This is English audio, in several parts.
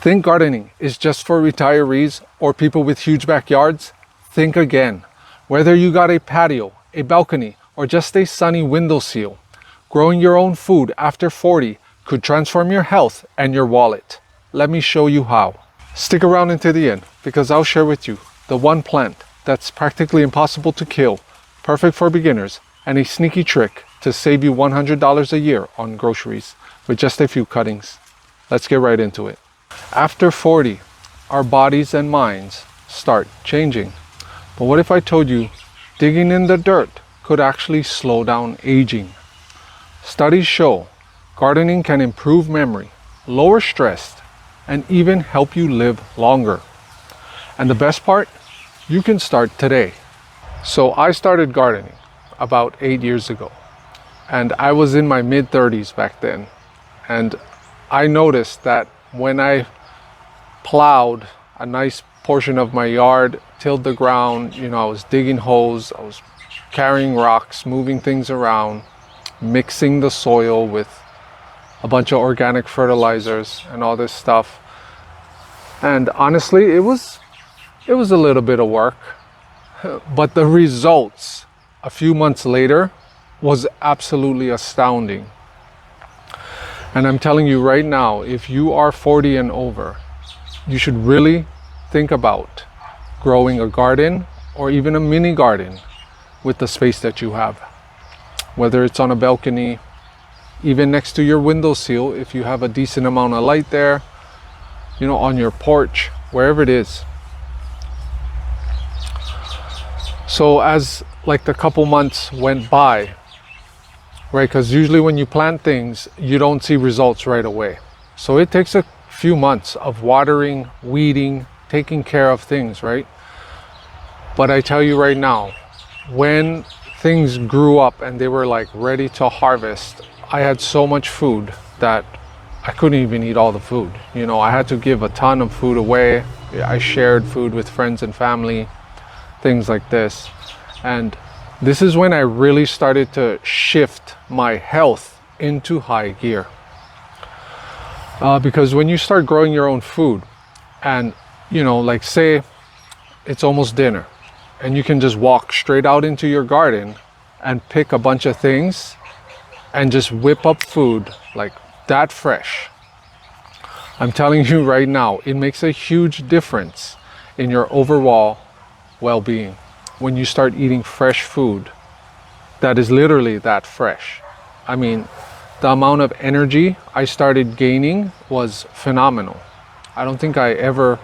think gardening is just for retirees or people with huge backyards? Think again. Whether you got a patio, a balcony, or just a sunny windowsill, growing your own food after 40 could transform your health and your wallet. Let me show you how. Stick around until the end because I'll share with you the one plant that's practically impossible to kill, perfect for beginners, and a sneaky trick to save you $100 a year on groceries with just a few cuttings. Let's get right into it. After 40, our bodies and minds start changing. But what if I told you digging in the dirt could actually slow down aging? Studies show gardening can improve memory, lower stress, and even help you live longer. And the best part, you can start today. So I started gardening about 8 years ago, and I was in my mid-30s back then. And I noticed that when I plowed a nice portion of my yard, tilled the ground, I was digging holes, I was carrying rocks, moving things around, mixing the soil with a bunch of organic fertilizers and all this stuff. And honestly, it was a little bit of work, but the results a few months later was absolutely astounding. And I'm telling you right now, if you are 40 and over, you should really think about growing a garden or even a mini garden with the space that you have. Whether it's on a balcony, even next to your windowsill, if you have a decent amount of light there, on your porch, wherever it is. So as like the couple months went by, right, because usually when you plant things, you don't see results right away. So it takes a few months of watering, weeding, taking care of things, right? But I tell you right now, when things grew up and they were like ready to harvest, I had so much food that I couldn't even eat all the food. I had to give a ton of food away. I shared food with friends and family, things like this. And this is when I really started to shift my health into high gear. Because when you start growing your own food and, like say it's almost dinner and you can just walk straight out into your garden and pick a bunch of things and just whip up food like that fresh. I'm telling you right now, it makes a huge difference in your overall well-being when you start eating fresh food that is literally that fresh. I mean, the amount of energy I started gaining was phenomenal. I don't think I ever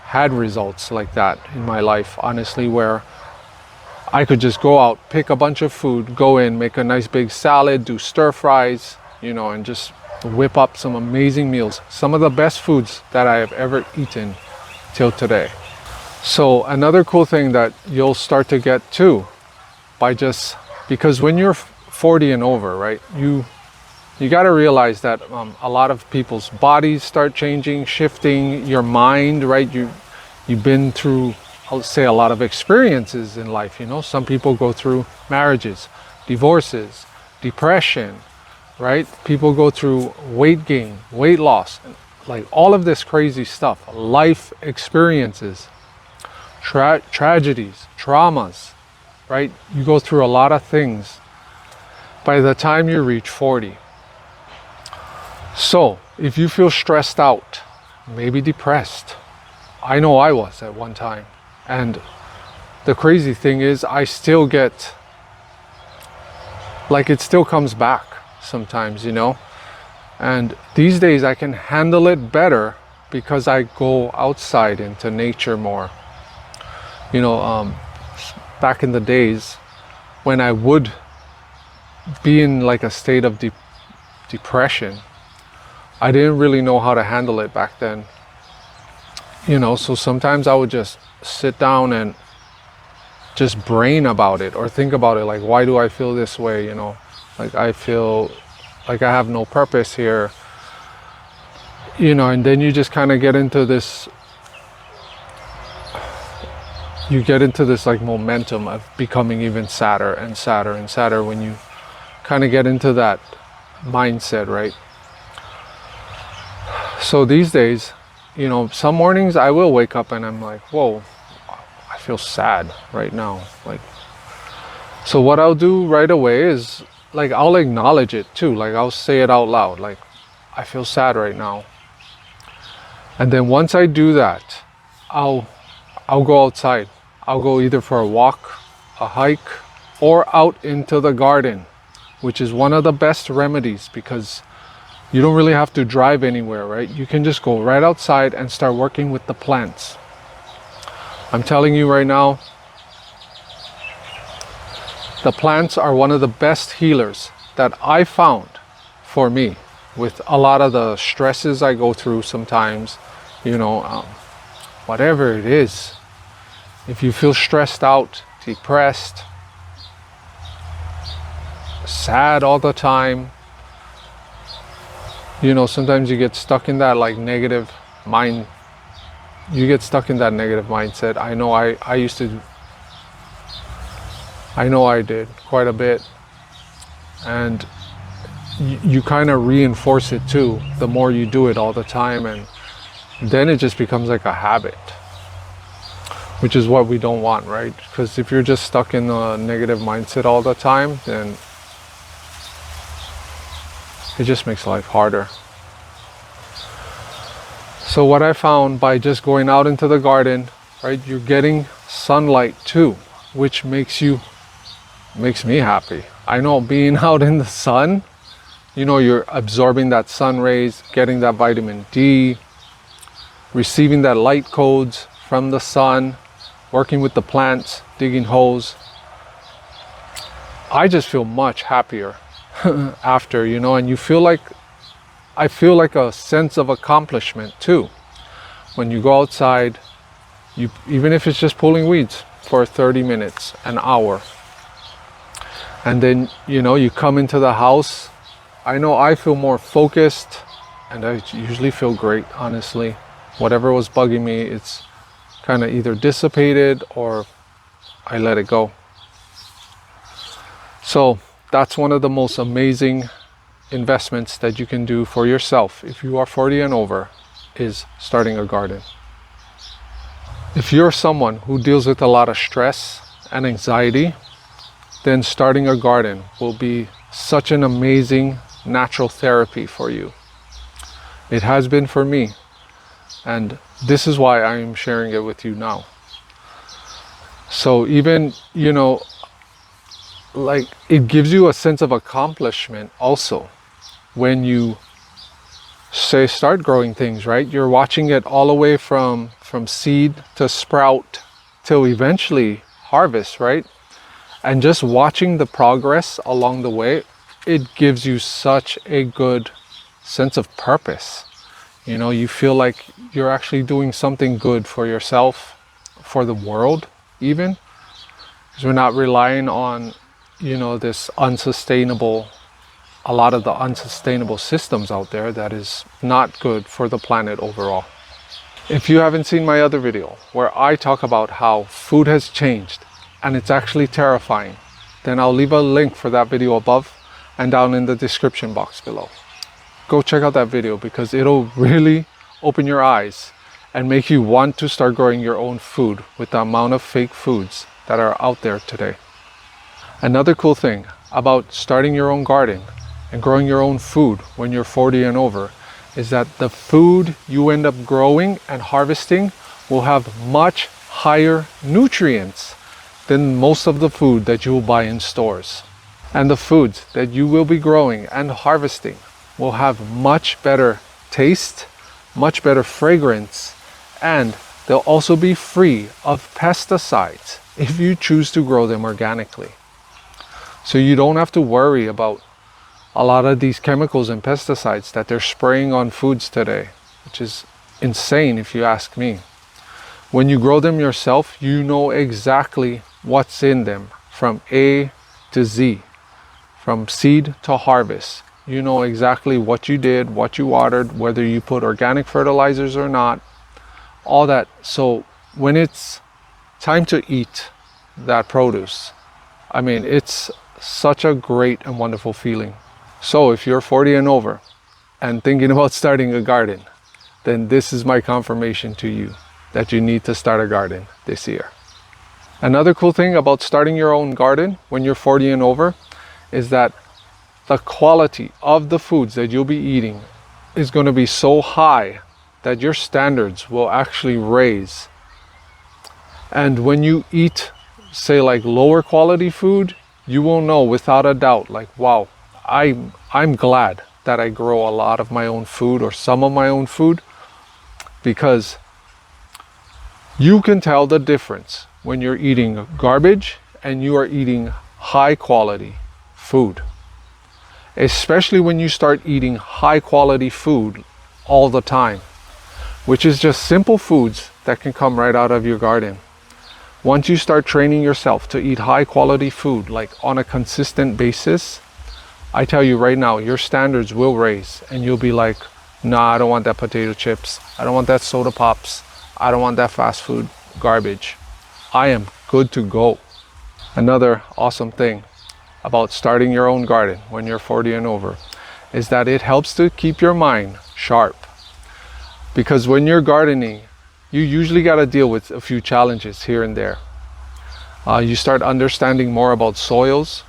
had results like that in my life, honestly, where I could just go out, pick a bunch of food, go in, make a nice big salad, do stir fries, and just whip up some amazing meals. Some of the best foods that I have ever eaten till today. So another cool thing that you'll start to get too, because when you're 40 and over, right, you got to realize that a lot of people's bodies start changing, shifting, your mind, right? You've been through, I'll say, a lot of experiences in life. Some people go through marriages, divorces, depression, right? People go through weight gain, weight loss, like all of this crazy stuff, life experiences, tragedies, traumas, right? You go through a lot of things by the time you reach 40. So if you feel stressed out, maybe depressed, I know I was at one time. And the crazy thing is I still get, like, it still comes back sometimes, and these days I can handle it better because I go outside into nature more. Back in the days when I would be in like a state of depression, I didn't really know how to handle it back then. So sometimes I would just sit down and just brain about it or think about it, like, why do I feel this way? Like I feel like I have no purpose here, and then you just kind of get into this like momentum of becoming even sadder and sadder and sadder when you kind of get into that mindset, right? So these days you know, some mornings I will wake up and I'm like, whoa, I feel sad right now. Like, so what I'll do right away is like, I'll acknowledge it too. Like, I'll say it out loud. Like, I feel sad right now. And then once I do that, I'll go outside. I'll go either for a walk, a hike, or out into the garden, which is one of the best remedies because you don't really have to drive anywhere, right? You can just go right outside and start working with the plants. I'm telling you right now, the plants are one of the best healers that I found for me with a lot of the stresses I go through sometimes, you know, whatever it is. If you feel stressed out, depressed, sad all the time, you know, sometimes you get stuck in that like negative mind. You get stuck in that negative mindset. I know I used to, I know I did quite a bit. And you kind of reinforce it too, the more you do it all the time. And then it just becomes like a habit, which is what we don't want, right? Because if you're just stuck in a negative mindset all the time, then it just makes life harder. So what I found by just going out into the garden, right, you're getting sunlight too, which makes me happy. I know being out in the sun, you know, you're absorbing that sun rays, getting that vitamin D, receiving that light codes from the sun, working with the plants, digging holes. I just feel much happier after, you know, and you feel like, I feel like a sense of accomplishment too. When you go outside, even if it's just pulling weeds for 30 minutes, an hour. And then, you know, you come into the house. I know I feel more focused and I usually feel great, honestly. Whatever was bugging me, it's kind of either dissipated or I let it go. So that's one of the most amazing investments that you can do for yourself if you are 40 and over, is starting a garden. If you're someone who deals with a lot of stress and anxiety, then starting a garden will be such an amazing natural therapy for you. It has been for me, and this is why I am sharing it with you now. So even, you know, like, it gives you a sense of accomplishment also when you say start growing things, right? You're watching it all the way from seed to sprout till eventually harvest, right? And just watching the progress along the way, it gives you such a good sense of purpose. You know, you feel like you're actually doing something good for yourself, for the world even, because we're not relying on, you know, this unsustainable, a lot of the unsustainable systems out there that is not good for the planet overall. If you haven't seen my other video where I talk about how food has changed and it's actually terrifying, then I'll leave a link for that video above and down in the description box below. Go check out that video because it'll really open your eyes and make you want to start growing your own food with the amount of fake foods that are out there today. Another cool thing about starting your own garden and growing your own food when you're 40 and over is that the food you end up growing and harvesting will have much higher nutrients than most of the food that you will buy in stores. And the foods that you will be growing and harvesting will have much better taste, much better fragrance, and they'll also be free of pesticides if you choose to grow them organically. So you don't have to worry about a lot of these chemicals and pesticides that they're spraying on foods today, which is insane if you ask me. When you grow them yourself, you know exactly what's in them from A to Z, from seed to harvest. You know exactly what you did, what you watered, whether you put organic fertilizers or not, all that. So when it's time to eat that produce, I mean, it's such a great and wonderful feeling. So if you're 40 and over and thinking about starting a garden, then this is my confirmation to you that you need to start a garden this year. Another cool thing about starting your own garden when you're 40 and over is that the quality of the foods that you'll be eating is going to be so high that your standards will actually raise. And when you eat, say, like lower quality food, you will know without a doubt, like, wow, I'm glad that I grow a lot of my own food or some of my own food, because you can tell the difference when you're eating garbage and you are eating high quality food. Especially when you start eating high quality food all the time, which is just simple foods that can come right out of your garden. Once you start training yourself to eat high quality food, like on a consistent basis, I tell you right now, your standards will raise and you'll be like, nah, I don't want that potato chips. I don't want that soda pops. I don't want that fast food garbage. I am good to go. Another awesome thing about starting your own garden when you're 40 and over is that it helps to keep your mind sharp. Because when you're gardening, you usually got to deal with a few challenges here and there. You start understanding more about soils,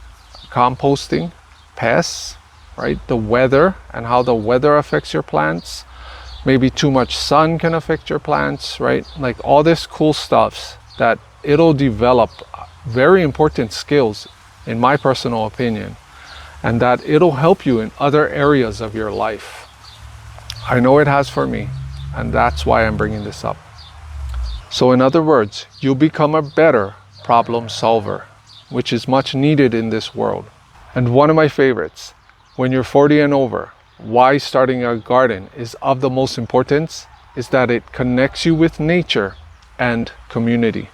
composting, pests, right? The weather and how the weather affects your plants. Maybe too much sun can affect your plants, right? Like all this cool stuff that it'll develop very important skills, in my personal opinion, and that it'll help you in other areas of your life. I know it has for me, and that's why I'm bringing this up. So in other words, you'll become a better problem solver, which is much needed in this world. And one of my favorites, when you're 40 and over, why starting a garden is of the most importance is that it connects you with nature and community.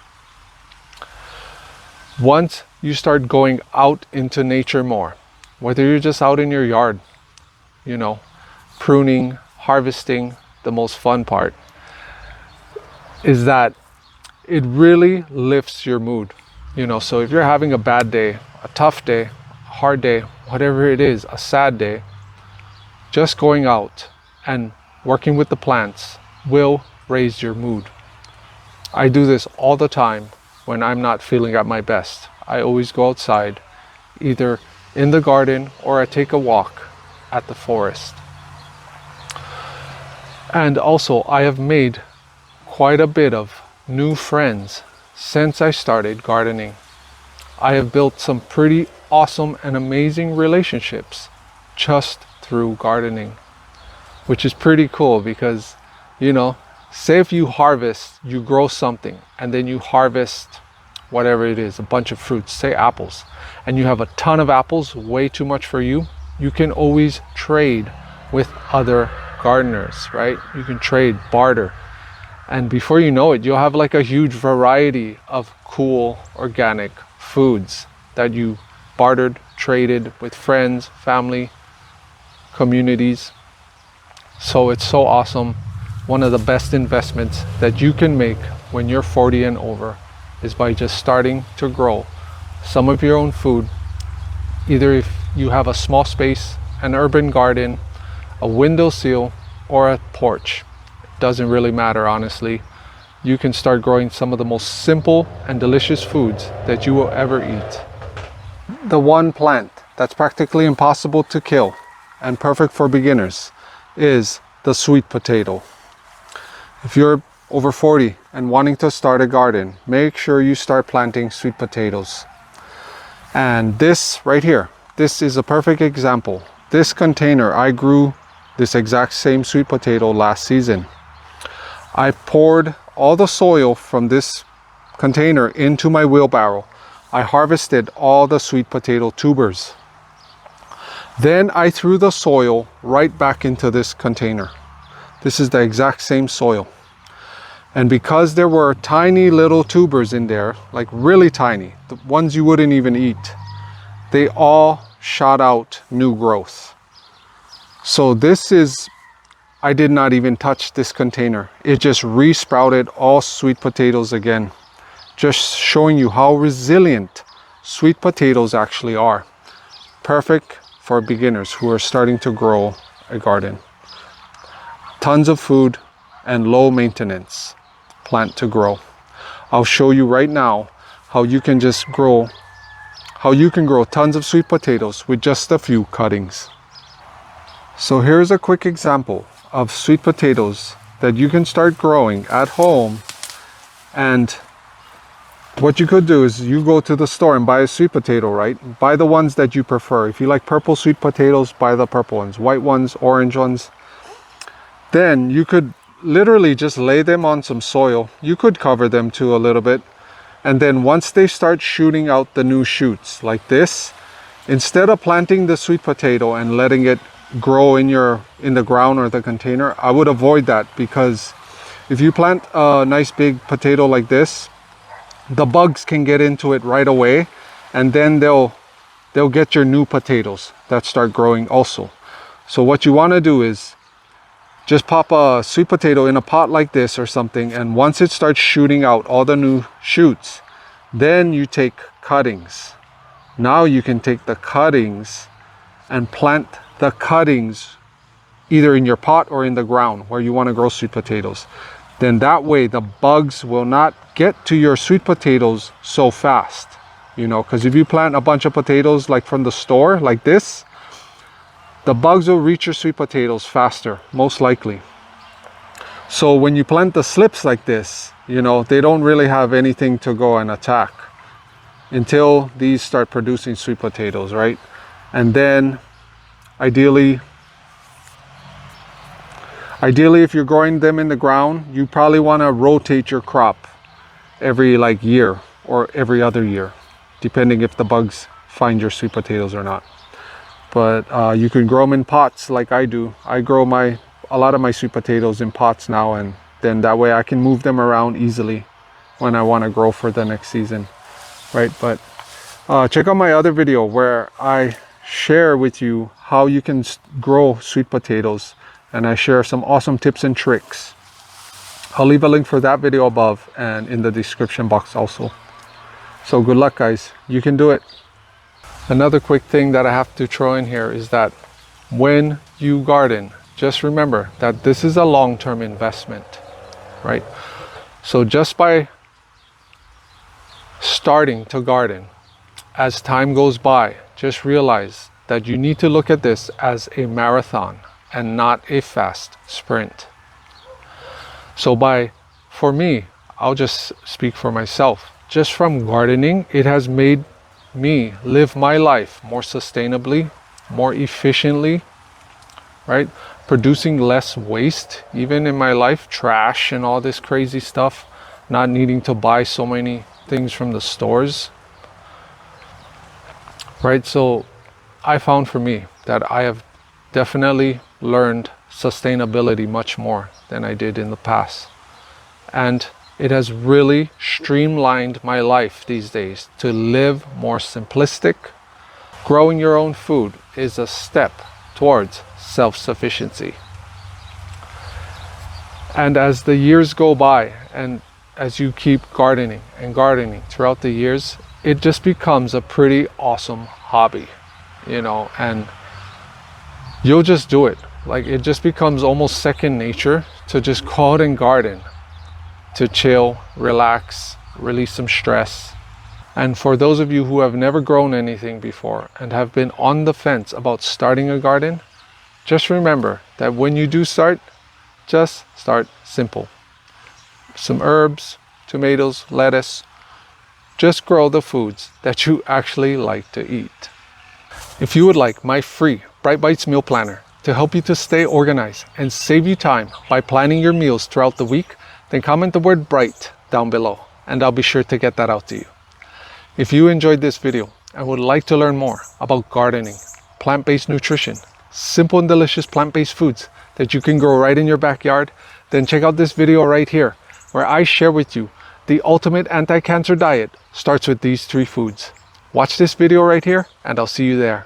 Once you start going out into nature more, whether you're just out in your yard, pruning, harvesting, the most fun part is that it really lifts your mood. So if you're having a bad day, a tough day, a hard day, whatever it is, a sad day, just going out and working with the plants will raise your mood. I do this all the time when I'm not feeling at my best. I always go outside, either in the garden or I take a walk at the forest. And also, I have made quite a bit of new friends since I started gardening. I have built some pretty awesome and amazing relationships just through gardening, which is pretty cool because, say if you grow something and then you harvest whatever it is, a bunch of fruits, say apples, and you have a ton of apples, way too much for you, you can always trade with other gardeners, right? You can trade, barter. And before you know it, you'll have like a huge variety of cool organic foods that you bartered, traded with friends, family, communities. So it's so awesome. One of the best investments that you can make when you're 40 and over is by just starting to grow some of your own food. Either if you have a small space, an urban garden, a windowsill, or a porch. It doesn't really matter, honestly. You can start growing some of the most simple and delicious foods that you will ever eat. The one plant that's practically impossible to kill and perfect for beginners is the sweet potato. If you're over 40 and wanting to start a garden, make sure you start planting sweet potatoes. And this right here, this is a perfect example. This container, I grew this exact same sweet potato last season. I poured all the soil from this container into my wheelbarrow. I harvested all the sweet potato tubers. Then I threw the soil right back into this container. This is the exact same soil. And because there were tiny little tubers in there, like really tiny, the ones you wouldn't even eat, they all shot out new growth. So I did not even touch this container. It just re-sprouted all sweet potatoes again. Just showing you how resilient sweet potatoes actually are. Perfect for beginners who are starting to grow a garden. Tons of food, and low maintenance plant to grow. I'll show you right now how you can grow tons of sweet potatoes with just a few cuttings. So here's a quick example of sweet potatoes that you can start growing at home. And what you could do is you go to the store and buy a sweet potato, right? Buy the ones that you prefer. If you like purple sweet potatoes, buy the purple ones. White ones, orange ones. Then you could literally just lay them on some soil. You could cover them too a little bit. And then once they start shooting out the new shoots like this, instead of planting the sweet potato and letting it grow in the ground or the container, I would avoid that, because if you plant a nice big potato like this, the bugs can get into it right away, and then they'll get your new potatoes that start growing also. So what you want to do is just pop a sweet potato in a pot like this or something, and once it starts shooting out all the new shoots, then you take cuttings. Now you can take the cuttings and plant the cuttings either in your pot or in the ground where you want to grow sweet potatoes. Then that way the bugs will not get to your sweet potatoes so fast, because if you plant a bunch of potatoes like from the store like this, the bugs will reach your sweet potatoes faster, most likely. So when you plant the slips like this, they don't really have anything to go and attack until these start producing sweet potatoes, right? And then ideally if you're growing them in the ground, you probably want to rotate your crop every year or every other year, depending if the bugs find your sweet potatoes or not. But you can grow them in pots like I do. I grow a lot of my sweet potatoes in pots now, and then that way I can move them around easily when I want to grow for the next season, right? But check out my other video where I share with you how you can grow sweet potatoes, and I share some awesome tips and tricks. I'll leave a link for that video above and in the description box also. So good luck, guys. You can do it. Another quick thing that I have to throw in here is that when you garden, just remember that this is a long-term investment, right? So just by starting to garden, as time goes by, just realize that you need to look at this as a marathon and not a fast sprint. So for me, I'll just speak for myself. Just from gardening, it has made me live my life more sustainably, more efficiently, right? Producing less waste, even in my life, trash and all this crazy stuff, not needing to buy so many things from the stores, right? So I found for me that I have definitely learned sustainability much more than I did in the past. And it has really streamlined my life these days to live more simplistic. Growing your own food is a step towards self-sufficiency. And as the years go by, and as you keep gardening and gardening throughout the years, it just becomes a pretty awesome hobby, and you'll just do it. It just becomes almost second nature to just go out and garden, to chill, relax, release some stress. And for those of you who have never grown anything before and have been on the fence about starting a garden, just remember that when you do start, just start simple. Some herbs, tomatoes, lettuce. Just grow the foods that you actually like to eat. If you would like my free Bright Bites meal planner to help you to stay organized and save you time by planning your meals throughout the week, then comment the word bright down below and I'll be sure to get that out to you. If you enjoyed this video and would like to learn more about gardening, plant-based nutrition, simple and delicious plant-based foods that you can grow right in your backyard, then check out this video right here where I share with you the ultimate anti-cancer diet starts with these 3 foods. Watch this video right here and I'll see you there.